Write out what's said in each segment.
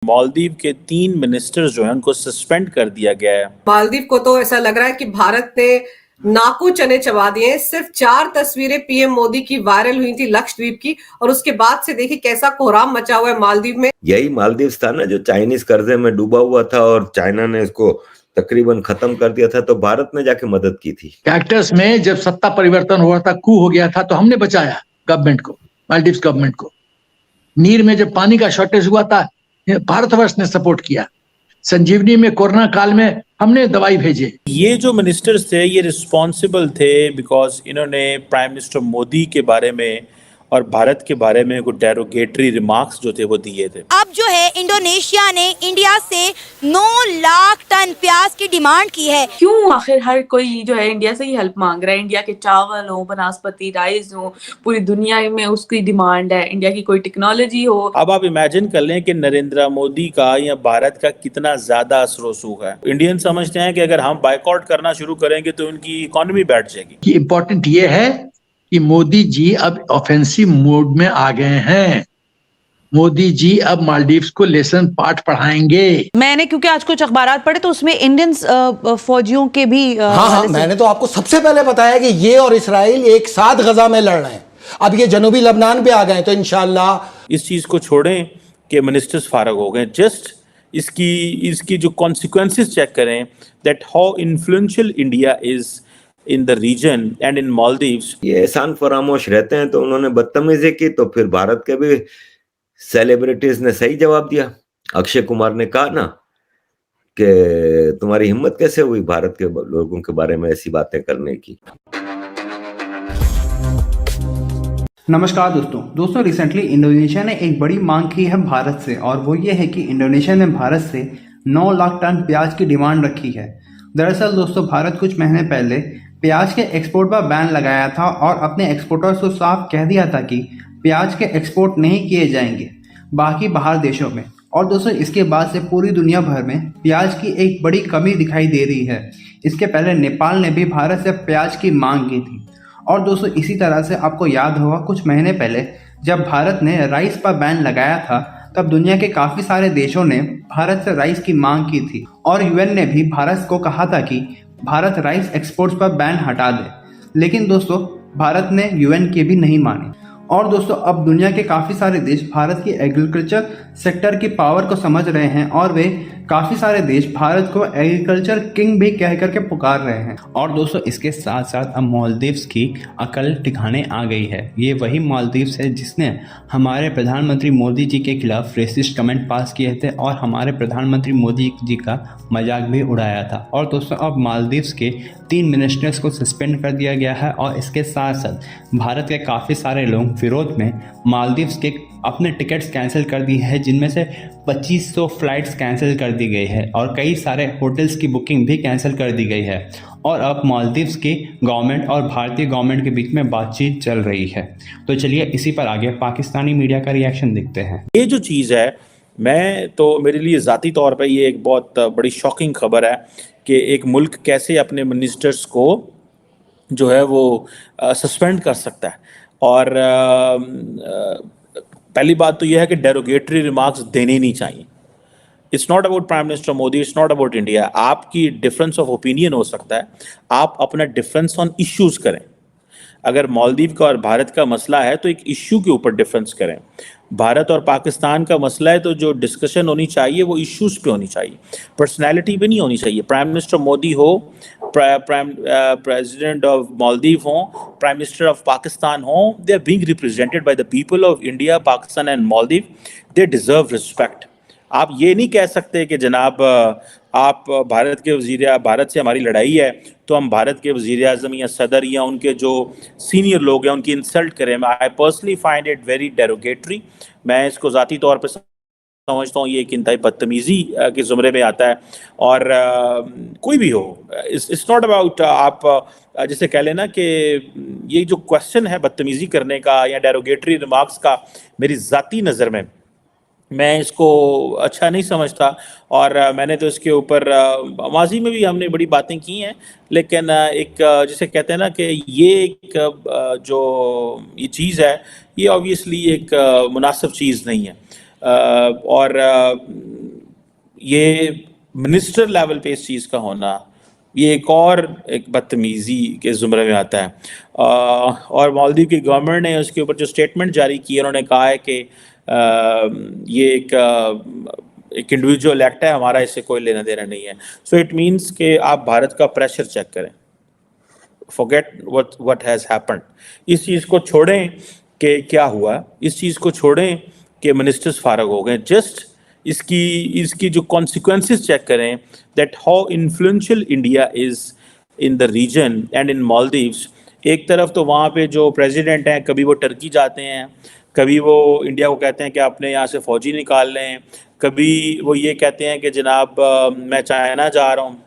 मालदीव के 3 मिनिस्टर्स जो हैं उनको सस्पेंड कर दिया गया है। मालदीव को तो ऐसा लग रहा है कि भारत ने नाकू चने चबा दिए। सिर्फ 4 तस्वीरें पीएम मोदी की वायरल हुई थी लक्षद्वीप की, और उसके बाद से देखिए कैसा कोहराम मचा हुआ है मालदीव में। यही मालदीव था ना जो चाइनीज कर्जे में डूबा हुआ था और चाइना ने इसको तकरीबन खत्म कर दिया था, तो भारत ने जाके मदद की थी। कैक्टस में जब सत्ता परिवर्तन हुआ था, कू हो गया था, तो हमने बचाया गवर्नमेंट को, मालदीव गवर्नमेंट को। नीर में जब पानी का शॉर्टेज हुआ था, भारतवर्ष ने सपोर्ट किया। संजीवनी में कोरोना काल में हमने दवाई भेजे। ये जो मिनिस्टर्स थे ये रिस्पॉन्सिबल थे बिकॉज इन्होंने प्राइम मिनिस्टर मोदी के बारे में और भारत के बारे में कुछ डेरोगेटरी रिमार्क्स जो थे वो दिए थे। अब जो है इंडोनेशिया ने इंडिया से 9 लाख टन प्याज की डिमांड की है। क्यों आखिर हर कोई जो है इंडिया से ही हेल्प मांग रहा है? इंडिया के चावल हो, बनास्पति राइस हो, पूरी दुनिया में उसकी डिमांड है। इंडिया की कोई टेक्नोलॉजी हो। अब आप इमेजिन कर लें कि नरेंद्र मोदी का या भारत का कितना ज्यादा असर रसूख है। इंडियन समझते हैं कि अगर हम बाइकआउट करना शुरू करेंगे तो उनकी इकोनॉमी बैठ जाएगी। इम्पोर्टेंट ये है कि मोदी जी अब ऑफेंसिव मोड में आ गए हैं। मोदी जी अब मालदीव्स को लेसन पाठ पढ़ाएंगे। मैंने क्योंकि आज कुछ अखबारात पढ़े तो उसमें इंडियन फौजियों के भी हाँ, मैंने तो आपको सबसे पहले बताया कि ये और इसराइल एक साथ गजा में लड़ रहे हैं। अब ये जनूबी लबनान पे आ गए तो इंशाल्लाह। इस चीज को छोड़ें कि मिनिस्टर्स फारग हो गए, जस्ट इसकी जो कॉन्सिक्वेंसेस चेक करें that how influential India is in the region and in Maldives. ये एहसान फरामोश रहते हैं तो उन्होंने बदतमीजी की, तो फिर भारत के भी सेलिब्रिटीज ने सही जवाब दिया। अक्षय कुमार ने कहा ना कि तुम्हारी हिम्मत कैसे हुई भारत के लोगों के बारे में ऐसी बातें करने की। नमस्कार दोस्तों रिसेंटली इंडोनेशिया ने एक बड़ी मांग की है भारत से, और वो ये है कि इंडोनेशिया ने भारत से 9 लाख टन प्याज की डिमांड रखी है। दरअसल दोस्तों, भारत कुछ महीने पहले प्याज के एक्सपोर्ट पर बैन लगाया था और अपने एक्सपोर्टर्स को साफ कह दिया था कि प्याज के एक्सपोर्ट नहीं किए जाएंगे बाकी बाहर देशों में। और दोस्तों, इसके बाद से पूरी दुनिया भर में प्याज की एक बड़ी कमी दिखाई दे रही है। इसके पहले नेपाल ने भी भारत से प्याज की मांग की थी। और दोस्तों, इसी तरह से आपको याद होगा कुछ महीने पहले जब भारत ने राइस पर बैन लगाया था, तब दुनिया के काफ़ी सारे देशों ने भारत से राइस की मांग की थी और यूएन ने भी भारत को कहा था कि भारत राइस एक्सपोर्ट्स पर बैन हटा दे। लेकिन दोस्तों, भारत ने यूएन की भी नहीं मानी। और दोस्तों, अब दुनिया के काफ़ी सारे देश भारत की एग्रीकल्चर सेक्टर की पावर को समझ रहे हैं और वे काफ़ी सारे देश भारत को एग्रीकल्चर किंग भी कह करके पुकार रहे हैं। और दोस्तों, इसके साथ साथ अब मालदीव्स की अकल ठिकाने आ गई है। ये वही मालदीव्स है जिसने हमारे प्रधानमंत्री मोदी जी के खिलाफ रेसिस्ट कमेंट पास किए थे और हमारे प्रधानमंत्री मोदी जी का मजाक भी उड़ाया था। और दोस्तों, अब मालदीव्स के 3 मिनिस्टर्स को सस्पेंड कर दिया गया है और इसके साथ साथ भारत के काफ़ी सारे लोग विरोध में मालदीव्स के अपने टिकट्स कैंसिल कर दी है, जिनमें से 2500 फ्लाइट्स कैंसिल कर दी गई है और कई सारे होटल्स की बुकिंग भी कैंसिल कर दी गई है। और अब मालदीव्स की गवर्नमेंट और भारतीय गवर्नमेंट के बीच में बातचीत चल रही है। तो चलिए इसी पर आगे पाकिस्तानी मीडिया का रिएक्शन देखते हैं। ये जो चीज़ है, मैं तो मेरे लिए ज़ाती तौर पे ये एक बहुत बड़ी शॉकिंग खबर है कि एक मुल्क कैसे अपने मिनिस्टर्स को जो है वो सस्पेंड कर सकता है। और पहली बात तो यह है कि डेरोगेटरी रिमार्क्स देने नहीं चाहिए। It's not about prime minister Modi, it's not about India. आपकी डिफरेंस ऑफ ओपिनियन हो सकता है, आप अपना डिफरेंस ऑन इश्यूज करें। अगर मालदीव का और भारत का मसला है तो एक इश्यू के ऊपर डिफरेंस करें। भारत और पाकिस्तान का मसला है तो जो डिस्कशन होनी चाहिए वो इश्यूज पे होनी चाहिए, पर्सनैलिटी पे नहीं होनी चाहिए। प्राइम मिनिस्टर मोदी हो, प्रेसिडेंट ऑफ मालदीव हो, प्राइम मिनिस्टर ऑफ पाकिस्तान हो, they are being represented by the people of India, Pakistan and Maldives. They deserve respect. आप ये नहीं कह सकते कि जनाब आप भारत से हमारी लड़ाई है तो हम भारत के वज़ीर आज़म या सदर या उनके जो सीनियर लोग हैं उनकी इंसल्ट करें। I personally find it very derogatory. मैं इसको ज़ाती तौर पर समझता हूँ ये एक इंतहाई बदतमीज़ी के ज़ुमरे में आता है। और कोई भी हो, इट्स नॉट अबाउट आप जैसे कह लेना कि ये जो क्वेश्चन है बदतमीज़ी करने का या डेरोगेटरी रिमार्क्स का, मेरी ज़ाती नज़र में मैं इसको अच्छा नहीं समझता। और मैंने तो इसके ऊपर माजी में भी हमने बड़ी बातें की हैं, लेकिन एक जिसे कहते हैं ना कि ये एक जो ये चीज़ है ये ऑब्वियसली एक मुनासिब चीज़ नहीं है। और ये मिनिस्टर लेवल पे इस चीज़ का होना, ये एक बदतमीज़ी के ज़ुमरे में आता है। और मालदीव की गवर्नमेंट ने उसके ऊपर जो स्टेटमेंट जारी की है, उन्होंने कहा है कि ये एक इंडिविजुअल एक्ट है, हमारा इससे कोई लेना देना नहीं है। सो इट मीन्स कि आप भारत का प्रेशर चेक करें, फॉरगेट व्हाट हैज़ हैपेंड। इस चीज़ को छोड़ें कि क्या हुआ, इस चीज़ को छोड़ें कि मिनिस्टर्स फारग हो गए, जस्ट इसकी जो कॉन्सिक्वेंसेस चेक करें, that how influential India is in the region and in Maldives. एक तरफ तो वहाँ पे जो प्रेसिडेंट हैं, कभी वो टर्की जाते हैं, कभी वो इंडिया को कहते हैं कि अपने यहाँ से फ़ौजी निकाल लें, कभी वो ये कहते हैं कि जनाब मैं चाइना जा रहा हूँ,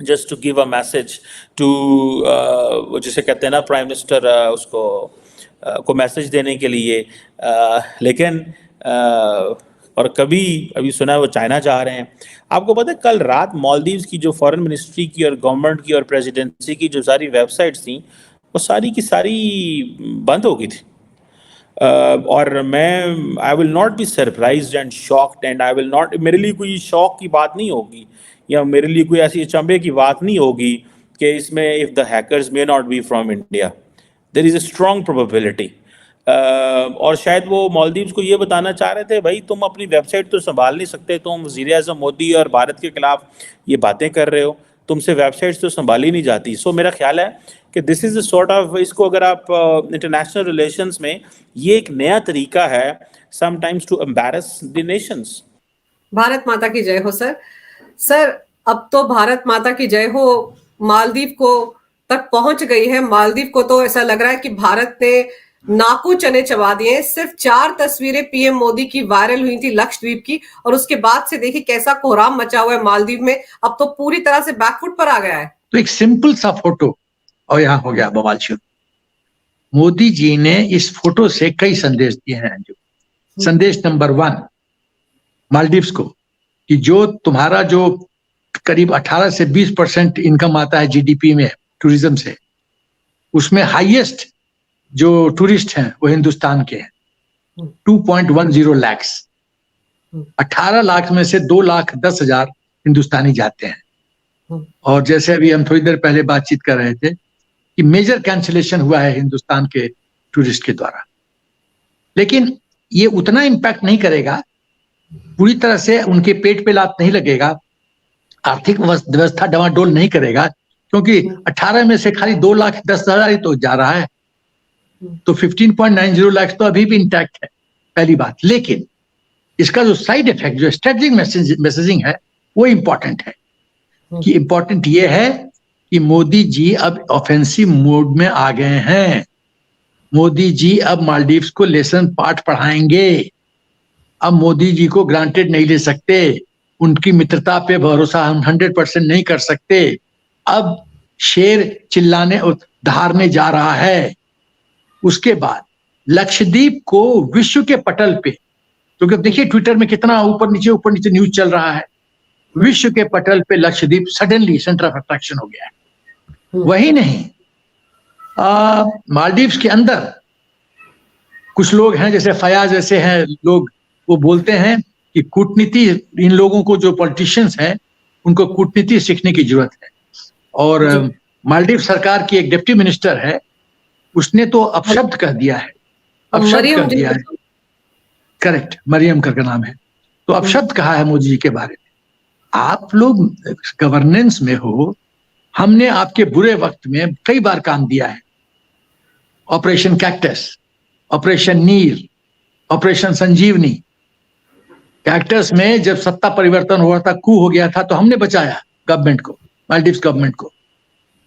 just to give a message to, जिसे कहते हैं ना प्राइम मिनिस्टर, उसको को मैसेज देने के लिए, लेकिन और कभी अभी सुना है वो चाइना जा रहे हैं। आपको पता है कल रात मालदीव्स की जो फॉरेन मिनिस्ट्री की और गवर्नमेंट की और प्रेसिडेंसी की जो सारी वेबसाइट्स थी, वो सारी की सारी बंद हो गई थी। और मैं I will not be surprised and shocked, and I will not, मेरे लिए कोई शौक की बात नहीं होगी या मेरे लिए कोई ऐसी अचंभे की बात नहीं होगी कि इसमें if the hackers may not be from India, there is a strong probability. और शायद वो मालदीव्स को ये बताना चाह रहे थे, भाई तुम अपनी वेबसाइट तो संभाल नहीं सकते, तुम वज़ीर-ए-आज़म मोदी और भारत के खिलाफ ये बातें कर रहे हो, तुमसे वेबसाइट्स तो संभाली नहीं जाती। सो मेरा ख्याल है कि this is a sort of, इसको अगर आप इंटरनेशनल रिलेशंस में, ये एक नया तरीका है sometimes to embarrass the nations. Bharat माता की जय हो सर। सर अब तो भारत माता की जय हो मालदीव को तक पहुंच गई है। मालदीव को तो ऐसा लग रहा है कि भारत ने नाकू चने चबा दिए। सिर्फ 4 तस्वीरें पीएम मोदी की वायरल हुई थी लक्षद्वीप की, और उसके बाद से देखिए कैसा कोहराम मचा हुआ है मालदीव में। अब तो पूरी तरह से बैकफुट पर आ गया है। तो एक सिंपल सा फोटो और यहाँ हो गया बवाल शुरू। मोदी जी ने इस फोटो से कई संदेश दिए हैं। जो संदेश नंबर 1 मालदीव्स को, कि जो तुम्हारा जो करीब 18 से 20% इनकम आता है जीडीपी में टूरिज्म से, उसमें हाईएस्ट जो टूरिस्ट हैं वो हिंदुस्तान के हैं, 2.10 लाख। 18 लाख में से 2,10,000 हिंदुस्तानी जाते हैं। और जैसे अभी हम थोड़ी देर पहले बातचीत कर रहे थे कि मेजर कैंसिलेशन हुआ है हिंदुस्तान के टूरिस्ट के द्वारा, लेकिन ये उतना इम्पैक्ट नहीं करेगा, पूरी तरह से उनके पेट पे लात नहीं लगेगा, आर्थिक व्यवस्था डवाडोल नहीं करेगा, क्योंकि 18 में से खाली 2,10,000 ही तो जा रहा है, तो 15.90 लाख तो अभी भी इंटैक्ट है, पहली बात। लेकिन इसका जो साइड इफेक्ट, जो स्ट्रेटेजिक मैसेजिंग है, वो इंपॉर्टेंट है। कि इंपॉर्टेंट ये है कि मोदी जी अब ऑफेंसिव मोड में आ गए हैं। मोदी जी अब मालदीव्स को लेसन पाठ पढ़ाएंगे। अब मोदी जी को ग्रांटेड नहीं ले सकते, उनकी मित्रता पे भरोसा हम 100% नहीं कर सकते। अब शेर चिल्लाने दहाड़ने जा रहा है। उसके बाद लक्षद्वीप को विश्व के पटल पे, क्योंकि अब देखिए ट्विटर में कितना ऊपर नीचे न्यूज चल रहा है, विश्व के पटल पे Lakshadweep suddenly centre of attraction हो गया है। वही नहीं, मालदीव्स के अंदर कुछ लोग हैं, जैसे फयाज ऐसे हैं लोग, वो बोलते हैं कि कूटनीति, इन लोगों को जो पॉलिटिशियंस हैं उनको कूटनीति सीखने की जरूरत है। और मालदीव सरकार की एक डिप्टी मिनिस्टर है, उसने तो अपशब्द कह दिया है, अपशब्द कह दिया है, करेक्ट, मरियम का नाम है, तो अपशब्द कहा है मोदी जी के बारे में। आप लोग गवर्नेंस में हो, हमने आपके बुरे वक्त में कई बार काम दिया है, ऑपरेशन कैक्टस, ऑपरेशन नीर, ऑपरेशन संजीवनी। कैक्टस में जब सत्ता परिवर्तन हुआ था, कू हो गया था, तो हमने बचाया गवर्नमेंट को, मालदीव्स गवर्नमेंट को।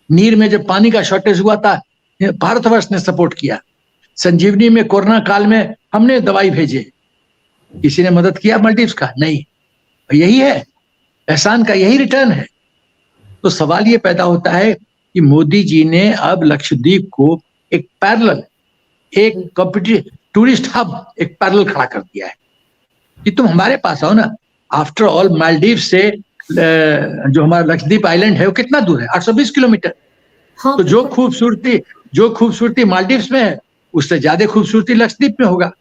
नीर में जब पानी का शॉर्टेज हुआ था, भारतवर्ष ने सपोर्ट किया। संजीवनी में कोरोना काल में हमने दवाई भेजे, किसी ने मदद किया मालदीव्स का? नहीं। यही है एहसान का, यही रिटर्न है। तो सवाल ये पैदा होता है कि मोदी जी ने अब लक्षद्वीप को एक पैरेलल, एक कॉम्पिटिटिव टूरिस्ट हब, एक पैरेलल खड़ा कर दिया है कि तुम हमारे पास आओ ना। आफ्टर ऑल मालदीव से जो हमारा लक्षद्वीप आइलैंड है वो कितना दूर है? 820 किलोमीटर। हाँ, तो जो खूबसूरती मालदीव्स में है, उससे ज्यादा खूबसूरती लक्षद्वीप में होगा।